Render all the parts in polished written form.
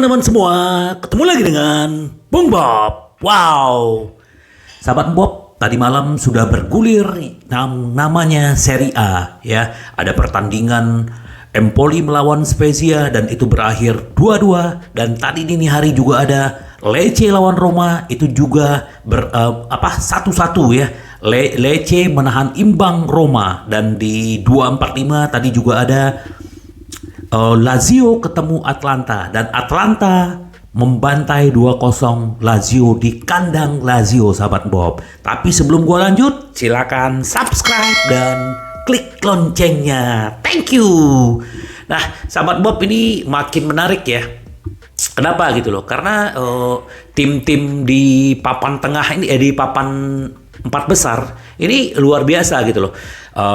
teman-teman semua, ketemu lagi dengan Bung Bob. Wow, sahabat Bob, tadi malam sudah bergulir namanya Serie A ya. Ada pertandingan Empoli melawan Spezia dan itu berakhir 2-2. Dan tadi dini hari juga ada Lecce lawan Roma, itu juga 1-1 ya. Lecce menahan imbang Roma, dan di 245 tadi juga ada Lazio ketemu Atalanta, dan Atalanta membantai 2-0 Lazio di kandang Lazio, sahabat Bob. Tapi sebelum gua lanjut, silakan subscribe dan klik loncengnya. Thank you. Nah, sahabat Bob, ini makin menarik ya. Kenapa gitu loh? Karena tim-tim di papan tengah ini, di papan 4 besar ini luar biasa gitu loh.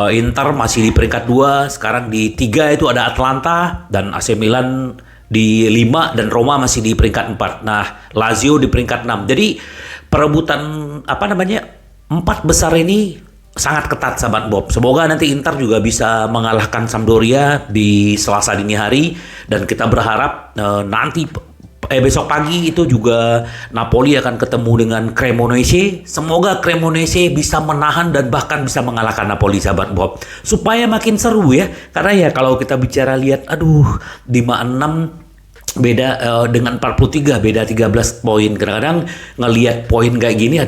Inter masih di peringkat 2, sekarang di 3 itu ada Atalanta, dan AC Milan di 5, dan Roma masih di peringkat 4. Nah, Lazio di peringkat 6. Jadi perebutan 4 besar ini sangat ketat, sahabat Bob. Semoga nanti Inter juga bisa mengalahkan Sampdoria di Selasa dini hari, dan kita berharap nanti besok pagi itu juga Napoli akan ketemu dengan Cremonese. Semoga Cremonese bisa menahan dan bahkan bisa mengalahkan Napoli, sahabat Bob, supaya makin seru ya. Karena ya kalau kita bicara lihat, 5-6 beda dengan 43, beda 13 poin. Kadang-kadang ngelihat poin kayak gini,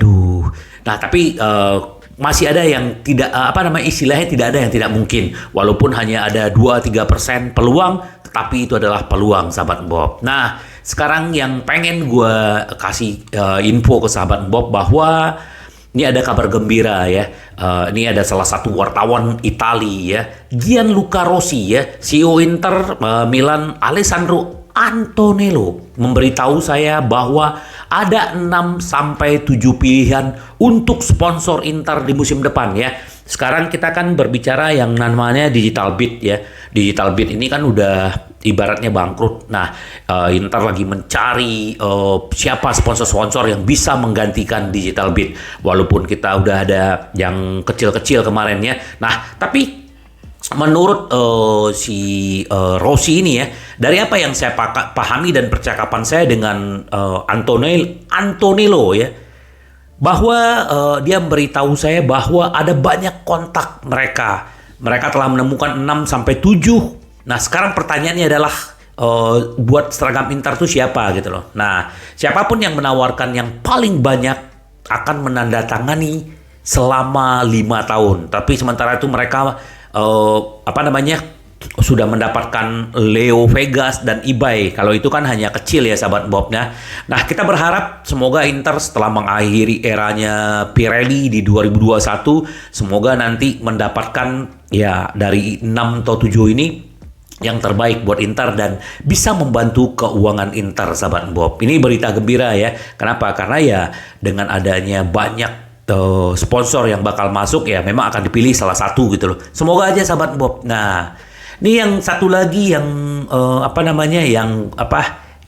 Nah, tapi masih ada yang tidak, istilahnya tidak ada yang tidak mungkin. Walaupun hanya ada 2-3% peluang, tetapi itu adalah peluang, sahabat Bob. Nah, sekarang yang pengen gue kasih info ke sahabat Bob bahwa ini ada kabar gembira ya. Ini ada salah satu wartawan Italia ya, Gianluca Rossi ya, CEO Inter Milan, Alessandro Antonello, memberitahu saya bahwa ada 6-7 pilihan untuk sponsor Inter di musim depan ya. Sekarang kita kan berbicara yang namanya Digital Bid ya. Digital Bid ini kan udah ibaratnya bangkrut. Nah, Inter lagi mencari siapa sponsor-sponsor yang bisa menggantikan Digital Bid. Walaupun kita udah ada yang kecil-kecil kemarin ya. Nah, tapi menurut Rossi ini ya, dari apa yang saya pahami dan percakapan saya dengan Antonello ya, bahwa dia memberitahu saya bahwa ada banyak kontak mereka. Mereka telah menemukan 6-7. Nah, sekarang pertanyaannya adalah buat seragam Inter itu siapa gitu loh. Nah, siapapun yang menawarkan yang paling banyak akan menandatangani selama 5 tahun. Tapi sementara itu mereka sudah mendapatkan Leo Vegas dan Ibai. Kalau itu kan hanya kecil ya, sahabat Bob. Nah, kita berharap semoga Inter setelah mengakhiri eranya Pirelli di 2021, semoga nanti mendapatkan ya dari 6 atau 7 ini yang terbaik buat Inter dan bisa membantu keuangan Inter, sahabat Bob. Ini berita gembira ya. Kenapa? Karena ya dengan adanya banyak sponsor yang bakal masuk ya, memang akan dipilih salah satu gitu loh. Semoga aja, sahabat Bob. Nah, ini yang satu lagi yang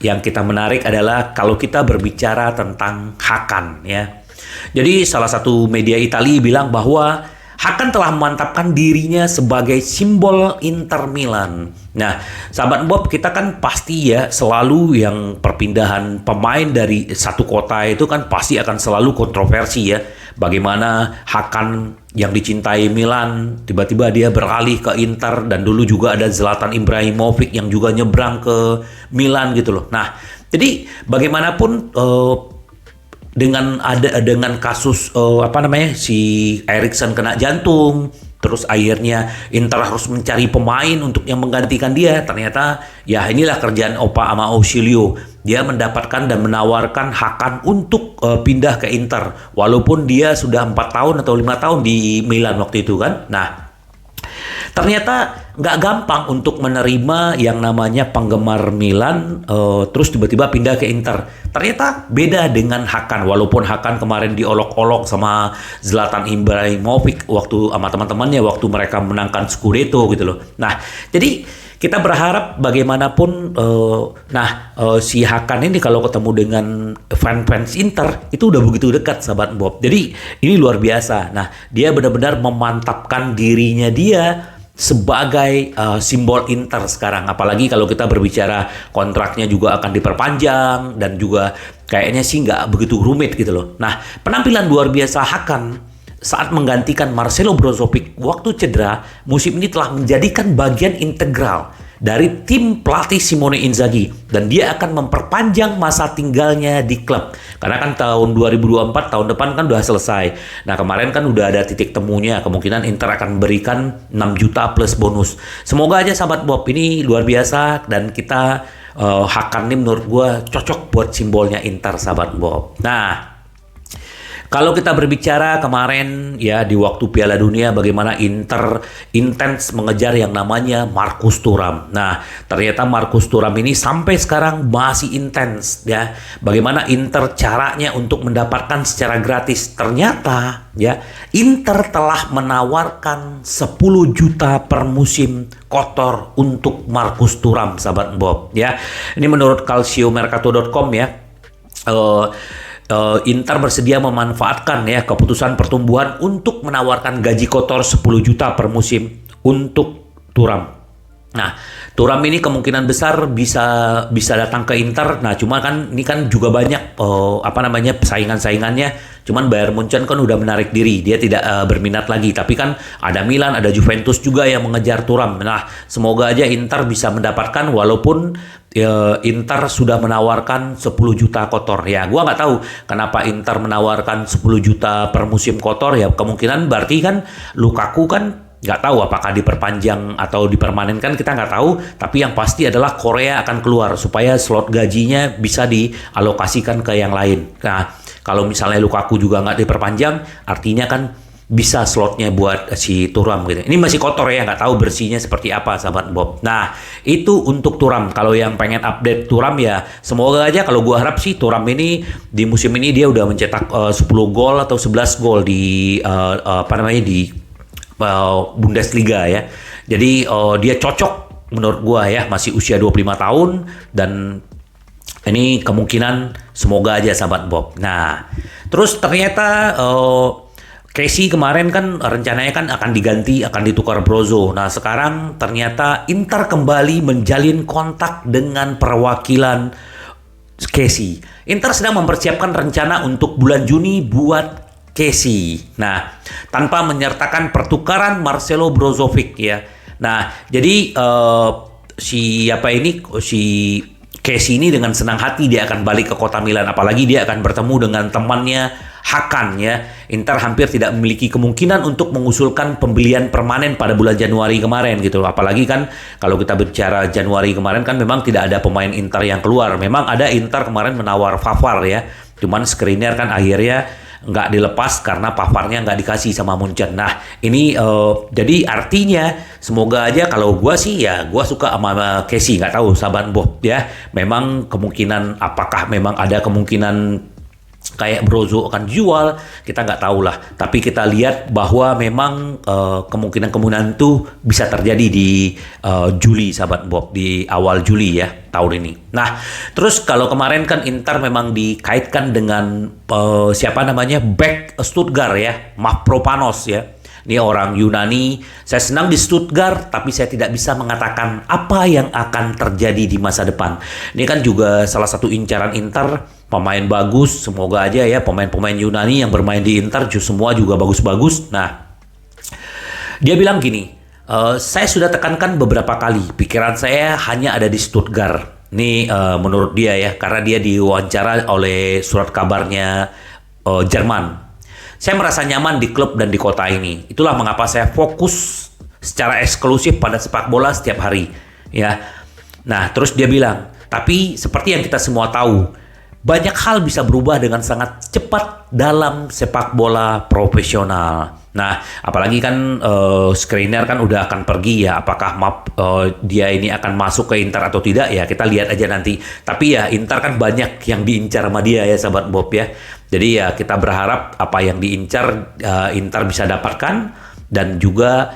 yang kita menarik adalah kalau kita berbicara tentang Hakan ya. Jadi salah satu media Italia bilang bahwa Hakan telah memantapkan dirinya sebagai simbol Inter Milan. Nah, sahabat Bob, kita kan pasti ya selalu yang perpindahan pemain dari satu kota itu kan pasti akan selalu kontroversi ya. Bagaimana Hakan yang dicintai Milan tiba-tiba dia beralih ke Inter, dan dulu juga ada Zlatan Ibrahimovic yang juga nyebrang ke Milan gitu loh. Nah, jadi bagaimanapun dengan kasus si Eriksen kena jantung, terus akhirnya Inter harus mencari pemain untuk yang menggantikan dia. Ternyata ya inilah kerjaan Opa sama Ausilio. Dia mendapatkan dan menawarkan Hakan untuk pindah ke Inter, walaupun dia sudah 4 tahun atau 5 tahun di Milan waktu itu kan. Nah, ternyata nggak gampang untuk menerima yang namanya penggemar Milan terus tiba-tiba pindah ke Inter. Ternyata beda dengan Hakan, walaupun Hakan kemarin diolok-olok sama Zlatan Ibrahimovic waktu sama teman-temannya waktu mereka menangkan Scudetto gitu loh. Nah, jadi kita berharap bagaimanapun si Hakan ini kalau ketemu dengan fans Inter itu udah begitu dekat, sahabat Bob. Jadi ini luar biasa. Nah, dia benar-benar memantapkan dirinya dia sebagai simbol Inter sekarang. Apalagi kalau kita berbicara kontraknya juga akan diperpanjang dan juga kayaknya sih nggak begitu rumit gitu loh. Nah, penampilan luar biasa Hakan saat menggantikan Marcelo Brozovic waktu cedera musim ini telah menjadikan bagian integral dari tim pelatih Simone Inzaghi, dan dia akan memperpanjang masa tinggalnya di klub. Karena kan tahun 2024, tahun depan kan udah selesai. Nah, kemarin kan udah ada titik temunya, kemungkinan Inter akan memberikan 6 juta plus bonus. Semoga aja sahabat Bob, ini luar biasa, dan kita Hakan ini menurut gue cocok buat simbolnya Inter sahabat Bob. Nah, kalau kita berbicara kemarin ya di waktu Piala Dunia bagaimana Inter intens mengejar yang namanya Marcus Thuram. Nah, ternyata Marcus Thuram ini sampai sekarang masih intens ya. Bagaimana Inter caranya untuk mendapatkan secara gratis. Ternyata ya Inter telah menawarkan 10 juta per musim kotor untuk Marcus Thuram sahabat Bob ya. Ini menurut calciomercato.com ya. Inter bersedia memanfaatkan ya keputusan pertumbuhan untuk menawarkan gaji kotor 10 juta per musim untuk Thuram. Nah, Thuram ini kemungkinan besar bisa datang ke Inter. Nah, cuma kan ini kan juga banyak saingannya. Cuman Bayern Munchen kan udah menarik diri, dia tidak berminat lagi. Tapi kan ada Milan, ada Juventus juga yang mengejar Thuram. Nah, semoga aja Inter bisa mendapatkan walaupun Inter sudah menawarkan 10 juta kotor. Ya, gua nggak tahu kenapa Inter menawarkan 10 juta per musim kotor ya. Kemungkinan berarti kan Lukaku kan nggak tahu apakah diperpanjang atau dipermanenkan, kita nggak tahu. Tapi yang pasti adalah Korea akan keluar supaya slot gajinya bisa dialokasikan ke yang lain. Nah, kalau misalnya Lukaku juga nggak diperpanjang, artinya kan bisa slotnya buat si Thuram gitu. Ini masih kotor ya, nggak tahu bersihnya seperti apa sahabat Bob. Nah, itu untuk Thuram. Kalau yang pengen update Thuram ya, semoga aja kalau gua harap sih Thuram ini di musim ini dia udah mencetak 10 gol atau 11 gol di Bundesliga ya. Jadi dia cocok menurut gua ya, masih usia 25 tahun dan ini kemungkinan semoga aja sahabat Bob. Nah, terus ternyata Casey kemarin kan rencananya kan akan diganti, akan ditukar Brozo. Nah, sekarang ternyata Inter kembali menjalin kontak dengan perwakilan Casey. Inter sedang mempersiapkan rencana untuk bulan Juni buat Casey. Nah, tanpa menyertakan pertukaran Marcelo Brozovic ya. Nah, jadi si Casey ini dengan senang hati dia akan balik ke kota Milan, apalagi dia akan bertemu dengan temannya Hakan ya. Inter hampir tidak memiliki kemungkinan untuk mengusulkan pembelian permanen pada bulan Januari kemarin gitu. Apalagi kan kalau kita bicara Januari kemarin kan memang tidak ada pemain Inter yang keluar. Memang ada Inter kemarin menawar Pavard ya. Cuman Skriniar kan akhirnya nggak dilepas karena Pavarnya nggak dikasih sama Munchen. Nah, ini jadi artinya semoga aja kalau gue sih ya gue suka sama Casey, nggak tahu sahabat Bob ya. Memang kemungkinan apakah memang ada kemungkinan kayak Brozo akan dijual, kita nggak tahu lah. Tapi kita lihat bahwa memang kemungkinan itu bisa terjadi di Juli, sahabat Bob, di awal Juli ya tahun ini. Nah, terus kalau kemarin kan Inter memang dikaitkan dengan back Stuttgart ya, Mavropanos ya. Ini orang Yunani. Saya senang di Stuttgart, tapi saya tidak bisa mengatakan apa yang akan terjadi di masa depan. Ini kan juga salah satu incaran Inter, pemain bagus. Semoga aja ya pemain-pemain Yunani yang bermain di Inter semua juga bagus-bagus. Nah, dia bilang gini, saya sudah tekankan beberapa kali, pikiran saya hanya ada di Stuttgart. Ini menurut dia ya, karena dia diwawancara oleh surat kabarnya Jerman. Saya merasa nyaman di klub dan di kota ini. Itulah mengapa saya fokus secara eksklusif pada sepak bola setiap hari. Ya. Nah, terus dia bilang, tapi seperti yang kita semua tahu, banyak hal bisa berubah dengan sangat cepat dalam sepak bola profesional. Nah, apalagi kan Skriniar kan udah akan pergi ya. Apakah dia ini akan masuk ke Inter atau tidak ya? Kita lihat aja nanti. Tapi ya Inter kan banyak yang diincar sama dia ya, sahabat Bob ya. Jadi ya kita berharap apa yang diincar Inter bisa dapatkan, dan juga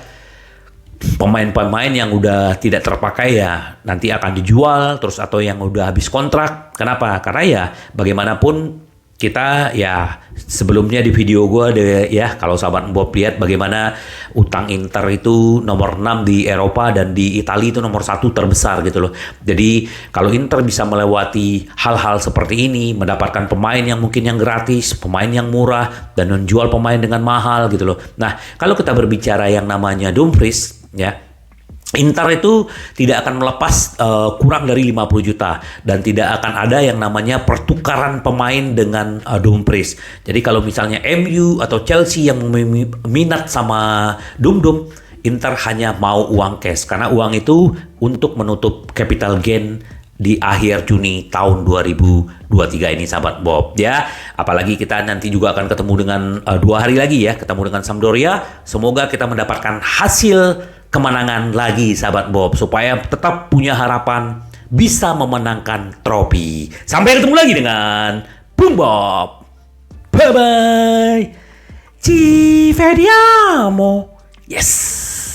pemain-pemain yang udah tidak terpakai ya nanti akan dijual terus, atau yang udah habis kontrak. Kenapa? Karena ya bagaimanapun kita ya sebelumnya di video gue ada ya, kalau sahabat Bob lihat bagaimana utang Inter itu nomor 6 di Eropa dan di Italia itu nomor 1 terbesar gitu loh. Jadi kalau Inter bisa melewati hal-hal seperti ini, mendapatkan pemain yang mungkin yang gratis, pemain yang murah, dan menjual pemain dengan mahal gitu loh. Nah, kalau kita berbicara yang namanya Dumfries ya, Inter itu tidak akan melepas kurang dari 50 juta dan tidak akan ada yang namanya pertukaran pemain dengan Dumfries. Jadi kalau misalnya MU atau Chelsea yang minat sama Dum, Inter hanya mau uang cash karena uang itu untuk menutup capital gain di akhir Juni tahun 2023 ini sahabat Bob ya. Apalagi kita nanti juga akan ketemu dengan 2 hari lagi ya, ketemu dengan Sampdoria. Semoga kita mendapatkan hasil kemenangan lagi sahabat Bob supaya tetap punya harapan bisa memenangkan trofi. Sampai ketemu lagi dengan Bung Bob. Bye bye. Ci vediamo. Yes.